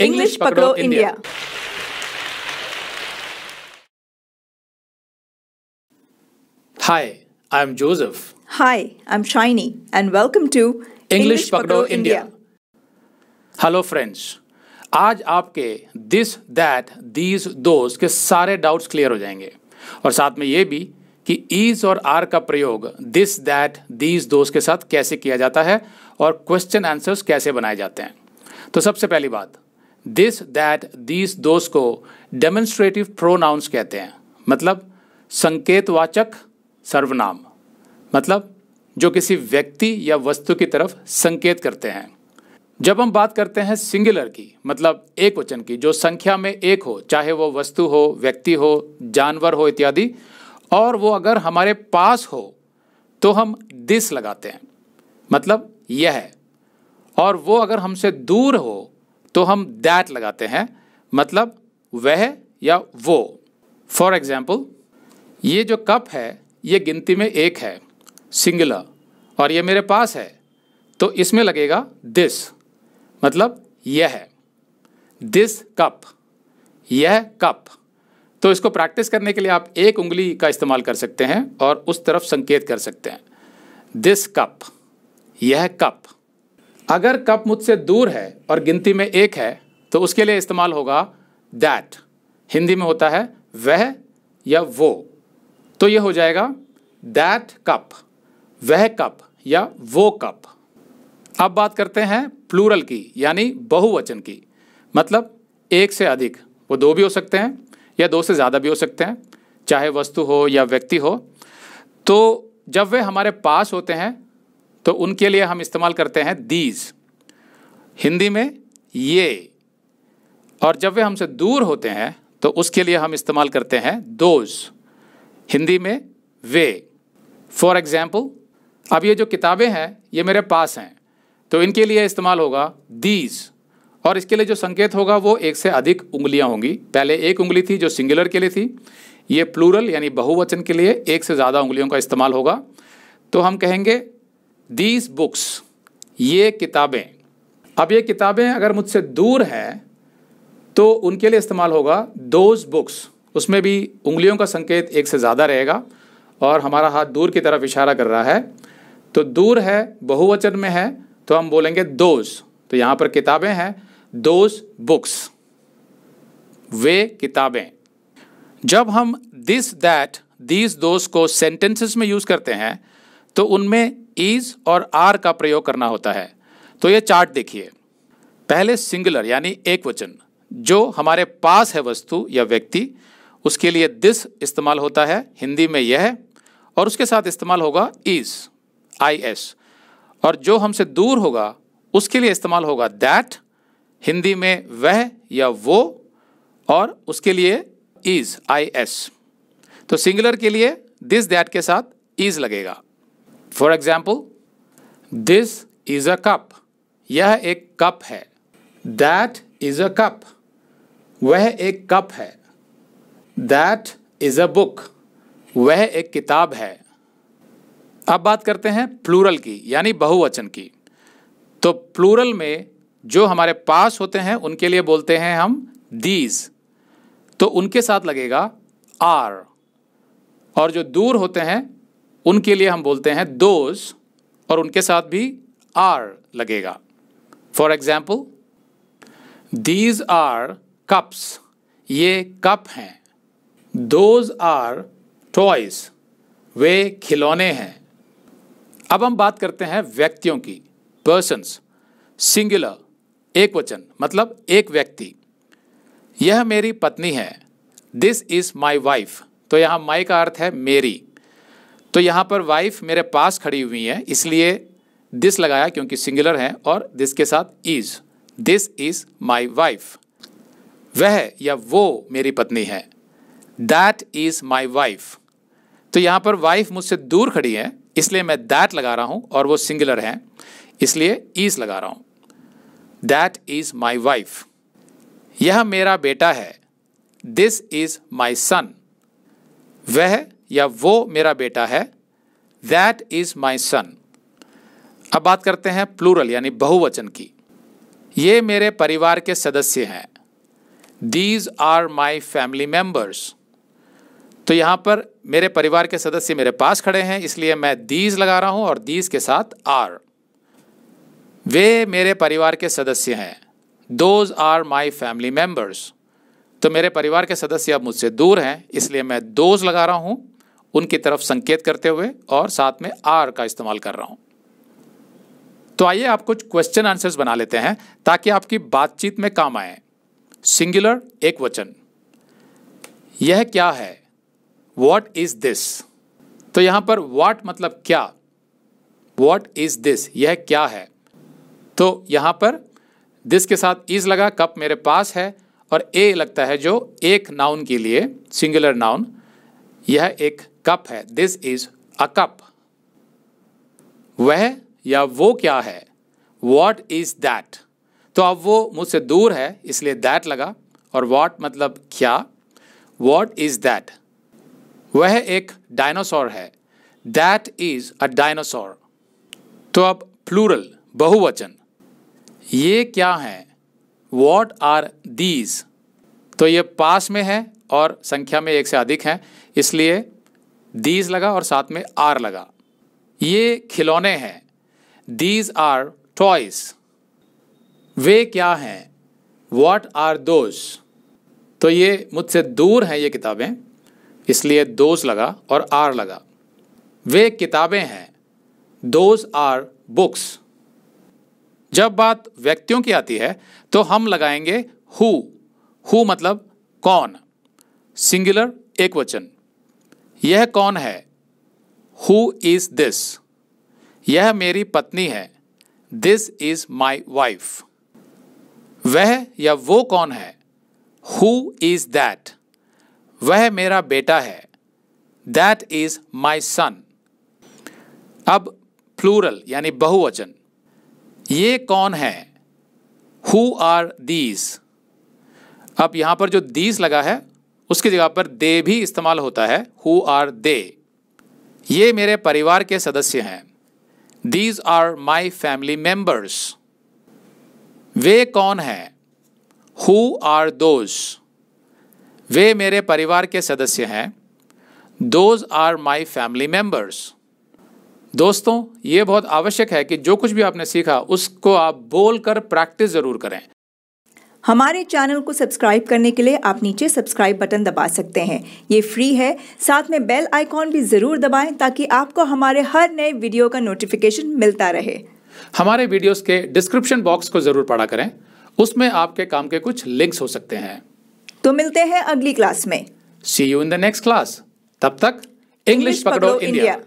English पकड़ो India. Hi, I'm Joseph. Hi, I'm Shiny and welcome to English पकड़ो India. Hello friends, आज आपके this that these those के सारे doubts clear हो जाएंगे और साथ में ये भी कि इज और आर का प्रयोग दिस दैट दीज दोज के साथ कैसे किया जाता है और क्वेश्चन आंसर्स कैसे बनाए जाते हैं। तो सबसे पहली बात, दिस दैट दीज दोज को डेमोन्स्ट्रेटिव प्रोनाउंस कहते हैं, मतलब संकेतवाचक सर्वनाम, मतलब जो किसी व्यक्ति या वस्तु की तरफ संकेत करते हैं। जब हम बात करते हैं सिंगुलर की, मतलब एक वचन की, जो संख्या में एक हो, चाहे वो वस्तु हो, व्यक्ति हो, जानवर हो इत्यादि, और वो अगर हमारे पास हो तो हम दिस लगाते हैं, मतलब यह, और वो अगर हमसे दूर हो तो हम दैट लगाते हैं, मतलब वह या वो। फॉर एग्जाम्पल, ये जो कप है ये गिनती में एक है, सिंगुलर, और ये मेरे पास है, तो इसमें लगेगा दिस, मतलब यह, दिस कप, यह कप। तो इसको प्रैक्टिस करने के लिए आप एक उंगली का इस्तेमाल कर सकते हैं और उस तरफ संकेत कर सकते हैं, दिस कप, यह कप। अगर कप मुझसे दूर है और गिनती में एक है तो उसके लिए इस्तेमाल होगा दैट, हिंदी में होता है वह या वो, तो ये हो जाएगा दैट कप, वह कप या वो कप। अब बात करते हैं प्लूरल की, यानी बहुवचन की, मतलब एक से अधिक, वो दो भी हो सकते हैं या दो से ज़्यादा भी हो सकते हैं, चाहे वस्तु हो या व्यक्ति हो। तो जब वे हमारे पास होते हैं तो उनके लिए हम इस्तेमाल करते हैं दीज, हिंदी में ये, और जब वे हमसे दूर होते हैं तो उसके लिए हम इस्तेमाल करते हैं दोज, हिंदी में वे। फॉर एग्जाम्पल, अब ये जो किताबें हैं ये मेरे पास हैं, तो इनके लिए इस्तेमाल होगा दीज, और इसके लिए जो संकेत होगा वो एक से अधिक उंगलियां होंगी। पहले एक उंगली थी जो सिंगुलर के लिए थी, ये प्लूरल यानी बहुवचन के लिए एक से ज़्यादा उंगलियों का इस्तेमाल होगा। तो हम कहेंगे दीज बुक्स, ये किताबें। अब ये किताबें अगर मुझसे दूर हैं तो उनके लिए इस्तेमाल होगा दोज बुक्स, उसमें भी उंगलियों का संकेत एक से ज़्यादा रहेगा और हमारा हाथ दूर की तरफ इशारा कर रहा है। तो दूर है, बहुवचन में है, तो हम बोलेंगे दोज। तो यहाँ पर किताबें हैं, दोज बुक्स, वे किताबें। जब हम दिस दैट दीज दोज को सेंटेंसेस में यूज़ करते हैं तो उनमें इज और आर का प्रयोग करना होता है। तो ये चार्ट देखिए, पहले सिंगुलर यानी एक वचन, जो हमारे पास है वस्तु या व्यक्ति, उसके लिए दिस इस्तेमाल होता है, हिंदी में यह, और उसके साथ इस्तेमाल होगा इज, IS, और जो हमसे दूर होगा उसके लिए इस्तेमाल होगा दैट, हिंदी में वह या वो, और उसके लिए इज, IS। तो सिंगुलर के लिए दिस दैट के साथ इज लगेगा। For example, this is a cup, यह एक कप है, दैट इज अ कप, वह एक कप है, दैट इज अ बुक, वह एक किताब है। अब बात करते हैं प्लूरल की, यानी बहुवचन की। तो प्लूरल में जो हमारे पास होते हैं उनके लिए बोलते हैं हम दीज, तो उनके साथ लगेगा आर, और जो दूर होते हैं उनके लिए हम बोलते हैं दोज, और उनके साथ भी आर लगेगा। For example, these are cups, ये कप हैं, दोज आर टॉयज, वे खिलौने हैं। अब हम बात करते हैं व्यक्तियों की, पर्सन्स, सिंगुलर, एक वचन, मतलब एक व्यक्ति। यह मेरी पत्नी है, दिस इज माई वाइफ। तो यहाँ माई का अर्थ है मेरी, तो यहाँ पर वाइफ मेरे पास खड़ी हुई है, इसलिए दिस लगाया क्योंकि सिंगुलर है, और दिस के साथ is, this is my wife. वह या वो मेरी पत्नी है, दैट इज माई वाइफ। तो यहाँ पर वाइफ मुझसे दूर खड़ी है, इसलिए मैं दैट लगा रहा हूँ, और वो सिंगुलर है इसलिए इज लगा रहा हूँ, दैट इज माई वाइफ। यह मेरा बेटा है, दिस इज माई सन। वह या वो मेरा बेटा है, दैट इज माई सन। अब बात करते हैं प्लूरल यानी बहुवचन की। ये मेरे परिवार के सदस्य हैं। These are my family members। तो यहाँ पर मेरे परिवार के सदस्य मेरे पास खड़े हैं, इसलिए मैं these लगा रहा हूँ और these के साथ are। वे मेरे परिवार के सदस्य हैं। Those are my family members। तो मेरे परिवार के सदस्य अब मुझसे दूर हैं, इसलिए मैं those लगा रहा हूँ उनकी तरफ संकेत करते हुए और साथ में are का इस्तेमाल कर रहा हूँ। तो आइए आप कुछ क्वेश्चन आंसर्स बना लेते हैं ताकि आपकी बातचीत में काम आए। सिंगुलर एक वचन, यह क्या है? What is this? तो यहां पर what मतलब क्या, What is this? यह क्या है? तो यहां पर this के साथ is लगा, कप मेरे पास है और a लगता है जो एक नाउन के लिए सिंगुलर नाउन, यह एक कप है। This is a cup। वह या वो क्या है? What is that? तो अब वो मुझसे दूर है इसलिए that लगा और what मतलब क्या, What is that? वह एक डायनासोर है। That is a dinosaur। तो अब प्लूरल बहुवचन, ये क्या है? What are these? तो ये पास में है और संख्या में एक से अधिक हैं, इसलिए these लगा और साथ में are लगा। ये खिलौने हैं। These are toys। वे क्या हैं? What are those? तो ये मुझसे दूर हैं ये किताबें, इसलिए those लगा और are लगा। वे किताबें हैं। Those are books। जब बात व्यक्तियों की आती है तो हम लगाएंगे who। who मतलब कौन, सिंगुलर एक वचन। यह कौन है? Who is this? यह मेरी पत्नी है। This is my wife। वह या वो कौन है? Who is that? वह मेरा बेटा है। That is my son। अब प्लूरल यानी बहुवचन, ये कौन है? Who are these? अब यहां पर जो these लगा है उसकी जगह पर they भी इस्तेमाल होता है। Who are they? ये मेरे परिवार के सदस्य हैं। These are my family members। वे कौन हैं? Who are those? वे मेरे परिवार के सदस्य हैं। Those are my family members। दोस्तों, ये बहुत आवश्यक है कि जो कुछ भी आपने सीखा उसको आप बोलकर प्रैक्टिस जरूर करें। हमारे चैनल को सब्सक्राइब करने के लिए आप नीचे सब्सक्राइब बटन दबा सकते हैं, ये फ्री है। साथ में बेल आइकॉन भी जरूर दबाएं ताकि आपको हमारे हर नए वीडियो का नोटिफिकेशन मिलता रहे। हमारे वीडियोस के डिस्क्रिप्शन बॉक्स को जरूर पढ़ा करें, उसमें आपके काम के कुछ लिंक्स हो सकते हैं। तो मिलते हैं अगली क्लास में। See you in the next class. तब तक इंग्लिश पकड़ो इंडिया।